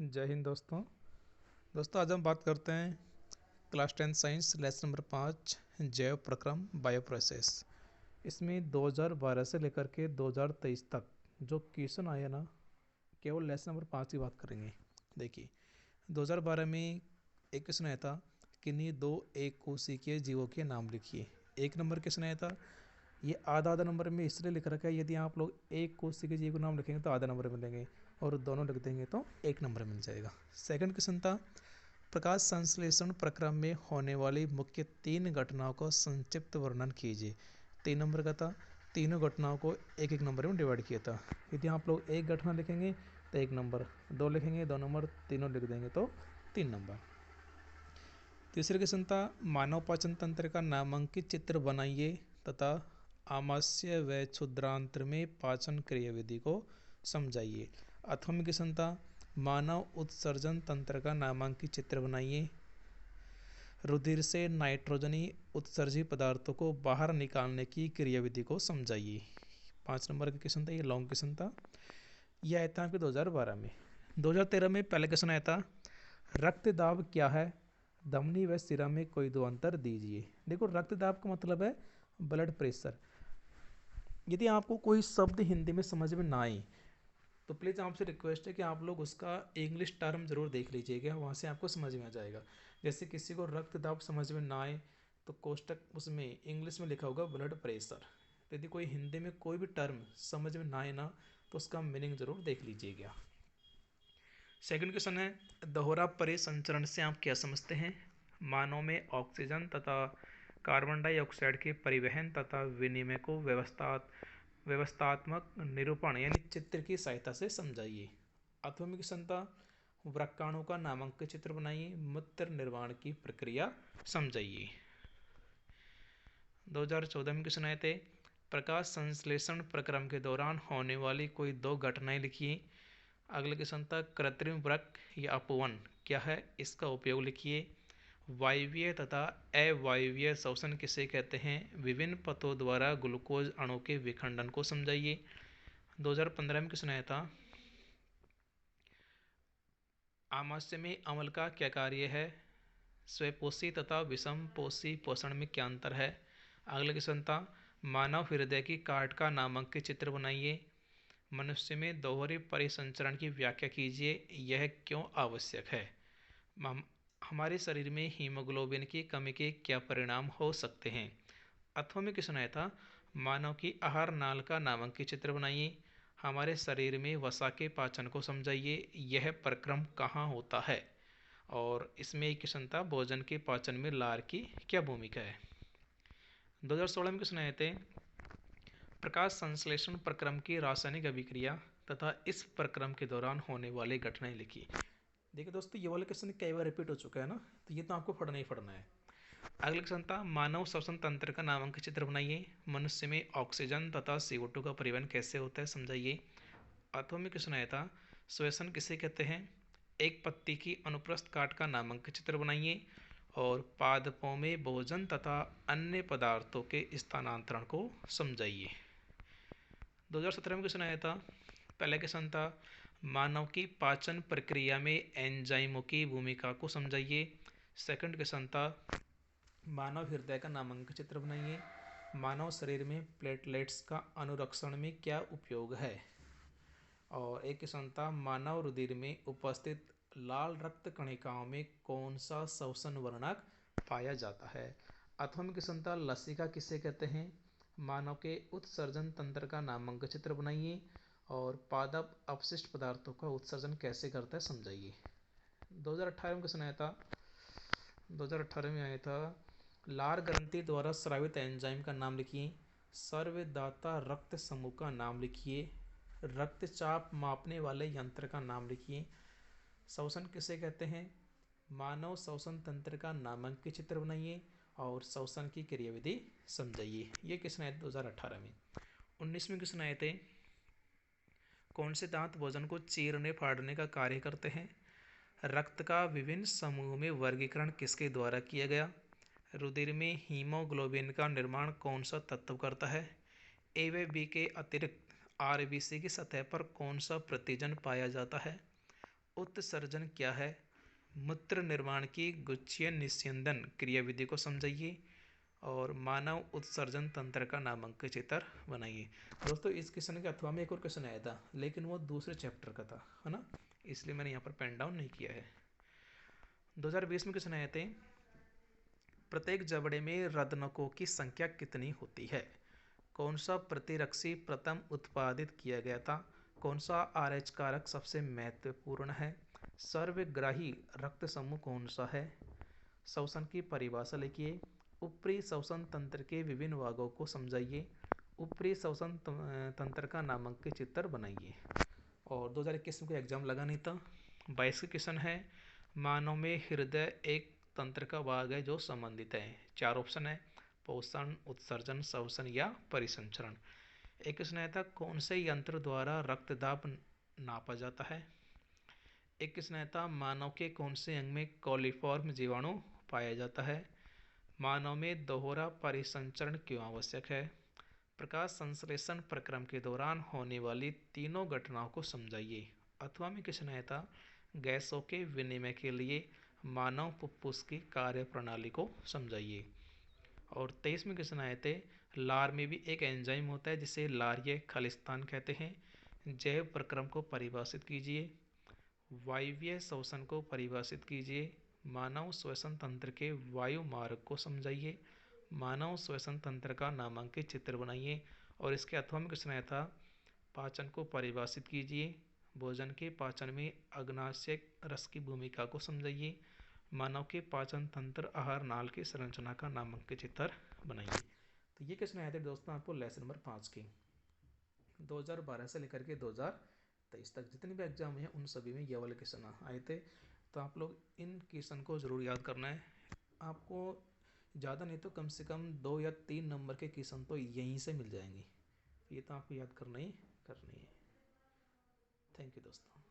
जय हिंद दोस्तों। आज हम बात करते हैं क्लास 10 साइंस लेसन नंबर 5 जैव प्रक्रम बायो प्रोसेस। इसमें 2012 से लेकर के 2023 तक जो क्वेश्चन आया ना, केवल लेसन नंबर 5 की बात करेंगे। देखिए, 2012 में एक क्वेश्चन आया था, किन्हीं दो एक कोशिकीय जीवों के नाम लिखिए। एक नंबर क्वेश्चन आया था। ये आधा आधा नंबर में इसलिए लिख रखा है, यदि आप लोग एक कोशिकीय जीव का नाम लिखेंगे तो आधा नंबर मिलेंगे, और दोनों लिख देंगे तो एक नंबर मिल जाएगा। सेकंड क्वेश्चन था, प्रकाश संश्लेषण प्रक्रम में होने वाली मुख्य 3 घटनाओं का संक्षिप्त वर्णन कीजिए। 3 नंबर का था। तीनों घटनाओं को एक एक नंबर में डिवाइड किया था। यदि आप लोग एक घटना लिखेंगे तो एक नंबर, दो लिखेंगे 2 नंबर, तीनों लिख देंगे तो 3 नंबर। तीसरे क्वेश्चन था, मानव पाचन तंत्र का नामांकित चित्र बनाइए तथा आमाशय व क्षुद्रांत्र में पाचन क्रियाविधि को समझाइए। अथवा क्वेश्चन था, मानव उत्सर्जन तंत्र का नामांकित चित्र बनाइए। रुधिर से नाइट्रोजनी उत्सर्जित पदार्थों को बाहर निकालने की क्रियाविधि को समझाइए। 5 नंबर का क्वेश्चन था, ये लॉन्ग क्वेश्चन था। यह आया था आपके 2012 में। 2013 में पहला क्वेश्चन आया था, रक्त दाब क्या है, धमनी व सिरा में कोई दो अंतर दीजिए। देखो, रक्त दाब का मतलब है ब्लड प्रेशर। यदि आपको कोई शब्द हिंदी में समझ में ना आए तो प्लीज़ आपसे रिक्वेस्ट है कि आप लोग उसका इंग्लिश टर्म ज़रूर देख लीजिएगा, वहाँ से आपको समझ में आ जाएगा। जैसे किसी को रक्त दाब समझ में ना आए तो कोष्टक उसमें इंग्लिश में लिखा होगा ब्लड प्रेशर। तो यदि कोई हिंदी में कोई भी टर्म समझ में ना आए ना तो उसका मीनिंग ज़रूर देख लीजिएगा। सेकंड क्वेश्चन है, दोहरा परिसंचरण से आप क्या समझते हैं। मानव में ऑक्सीजन तथा कार्बन डाइऑक्साइड के परिवहन तथा विनिमय को व्यवस्थात्मक निरूपण यानी चित्र की सहायता से समझाइए। अथवा क्वेश्चन था, वृक्काणु का नामांकित चित्र बनाइए, मूत्र निर्माण की प्रक्रिया समझाइए। 2014 में क्वेश्चन आए थे, प्रकाश संश्लेषण प्रक्रम के दौरान होने वाली कोई दो घटनाएं लिखिए। अगले क्वेश्चन था, कृत्रिम वृक्क या अपवन क्या है, इसका उपयोग लिखिए। वायवीय तथा अवायवीय श्वसन किसे कहते हैं, विभिन्न पथों द्वारा ग्लूकोज अणु के विखंडन को समझाइए। 2015 में क्वेश्चन आया था, आमाशय में अम्ल का क्या कार्य है, स्वपोषी तथा विषमपोषी पोषण में क्या अंतर है। अगले क्वेश्चन था, मानव हृदय की काट का नामांकित चित्र बनाइए। मनुष्य में दोहरे परिसंचरण की व्याख्या कीजिए, यह क्यों आवश्यक है। हमारे शरीर में हीमोग्लोबिन की कमी के क्या परिणाम हो सकते हैं। अथवा में क्वेश्चन आया था, मानव की आहार नाल का नामांकित चित्र बनाइए। हमारे शरीर में वसा के पाचन को समझाइए, यह प्रक्रम कहाँ होता है। और इसमें एक क्वेश्चन था, भोजन के पाचन में लार की क्या भूमिका है। 2016 में क्वेश्चन आए थे, प्रकाश संश्लेषण प्रक्रम की रासायनिक अभिक्रिया तथा इस प्रक्रम के दौरान होने वाली घटनाएं लिखी। देखिए दोस्तों, ये वाला क्वेश्चन कई बार रिपीट हो चुका है ना, तो ये तो आपको पढ़ना ही पढ़ना है। अगला क्वेश्चन था, मानव श्वसन तंत्र का नामांकित चित्र बनाइए। मनुष्य में ऑक्सीजन तथा CO2 का परिवहन कैसे होता है समझाइए। अथवा में क्वेश्चन आया था, श्वसन किसे कहते हैं। एक पत्ती की अनुप्रस्थ काट का नामांकित चित्र बनाइए। और पादपों में भोजन तथा अन्य पदार्थों के स्थानांतरण को समझाइए। 2017 में क्वेश्चन आया था, पहला क्वेश्चन था, मानव की पाचन प्रक्रिया में एंजाइमों की भूमिका को समझाइए। सेकंड क्वेश्चन था, मानव हृदय का नामांकित चित्र बनाइए। मानव शरीर में प्लेटलेट्स का अनुरक्षण में क्या उपयोग है। और एक क्वेश्चन था, मानव रुधिर में उपस्थित लाल रक्त कणिकाओं में कौन सा श्वसन वर्णक पाया जाता है। अथवा में क्वेश्चन था, लसिका किसे कहते हैं। मानव के उत्सर्जन तंत्र का नामांकित चित्र बनाइए। और पादप अपशिष्ट पदार्थों का उत्सर्जन कैसे करता है समझाइए। 2018 में क्वेश्चन आया था, 2018 में आया था, लार ग्रंथि द्वारा स्रावित एंजाइम का नाम लिखिए। सर्वदाता रक्त समूह का नाम लिखिए। रक्तचाप मापने वाले यंत्र का नाम लिखिए। श्वसन किसे कहते हैं। मानव श्वसन तंत्र का नामांकित चित्र बनाइए। और श्वसन की क्रियाविधि समझाइए। ये क्वेश्चन आए 2018 में। 19 में क्वेश्चन आए थे, कौन से दांत भोजन को चीरने फाड़ने का कार्य करते हैं। रक्त का विभिन्न समूह में वर्गीकरण किसके द्वारा किया गया। रुधिर में हीमोग्लोबिन का निर्माण कौन सा तत्व करता है। ए व बी के अतिरिक्त आरबीसी की सतह पर कौन सा प्रतिजन पाया जाता है। उत्सर्जन क्या है, मूत्र निर्माण की गुच्छीय निस्यंदन क्रियाविधि को समझाइए और मानव उत्सर्जन तंत्र का नामांकित चित्र बनाइए। दोस्तों इस क्वेश्चन के अथवा में एक और क्वेश्चन आया था, लेकिन वो दूसरे चैप्टर का था, है ना, इसलिए मैंने यहाँ पर पेन डाउन नहीं किया है। 2020 में क्वेश्चन आए थे, प्रत्येक जबड़े में रदनकों की संख्या कितनी होती है, कौन सा प्रतिरक्षी प्रथम उत्पादित किया गया था, कौन सा आरएच कारक सबसे महत्वपूर्ण है, सर्वग्राही रक्त समूह कौन सा है, श्वसन की परिभाषा लिखिए, ऊपरी श्वसन तंत्र के विभिन्न भागों को समझाइए, ऊपरी श्वसन तंत्र का नामांकित चित्र बनाइए। और 2021 में कोई एग्जाम लगा नहीं था। 22 क्वेश्चन है, मानव में हृदय एक तंत्र का भाग है जो संबंधित है। 4 ऑप्शन है, पोषण, उत्सर्जन, श्वसन या परिसंचरण। एक क्वेश्चन आया था, कौन से यंत्र द्वारा रक्तदाब नापा जाता है। एक क्वेश्चन आया था, मानव के कौन से अंग में कॉलीफॉर्म जीवाणु पाया जाता है। मानव में दोहरा परिसंचरण क्यों आवश्यक है। प्रकाश संश्लेषण प्रक्रम के दौरान होने वाली तीनों घटनाओं को समझाइए। अथवा में क्वेश्चन आया था, गैसों के विनिमय के लिए मानव फुफ्फुस की कार्य प्रणाली को समझाइए। और 23 में क्वेश्चन आए थे, लार में भी एक एंजाइम होता है जिसे लारीय खलिस्तान कहते हैं, जैव प्रक्रम को परिभाषित कीजिए। वायवीय श्वसन को परिभाषित कीजिए। मानव श्वसन तंत्र के वायु मार्ग को समझाइए। मानव श्वसन तंत्र का नामांकित चित्र बनाइए। और इसके अथवा में क्वेश्चन आया था, पाचन को परिभाषित कीजिए। भोजन के पाचन में अग्नाशय रस की भूमिका को समझाइए। मानव के पाचन तंत्र आहार नाल की संरचना का नामांकित चित्र बनाइए। तो ये क्वेश्चन आए थे दोस्तों आपको लेसन नंबर 5 के 2012 से लेकर के 2023 तक जितने भी एग्जाम हैं उन सभी में ये वाले क्वेश्चन आए थे। तो आप लोग इन क्वेश्चन को ज़रूर याद करना है। आपको ज़्यादा नहीं तो कम से कम 2 या 3 नंबर के क्वेश्चन तो यहीं से मिल जाएंगे। ये तो आपको याद करना ही करनी है। थैंक यू दोस्तों।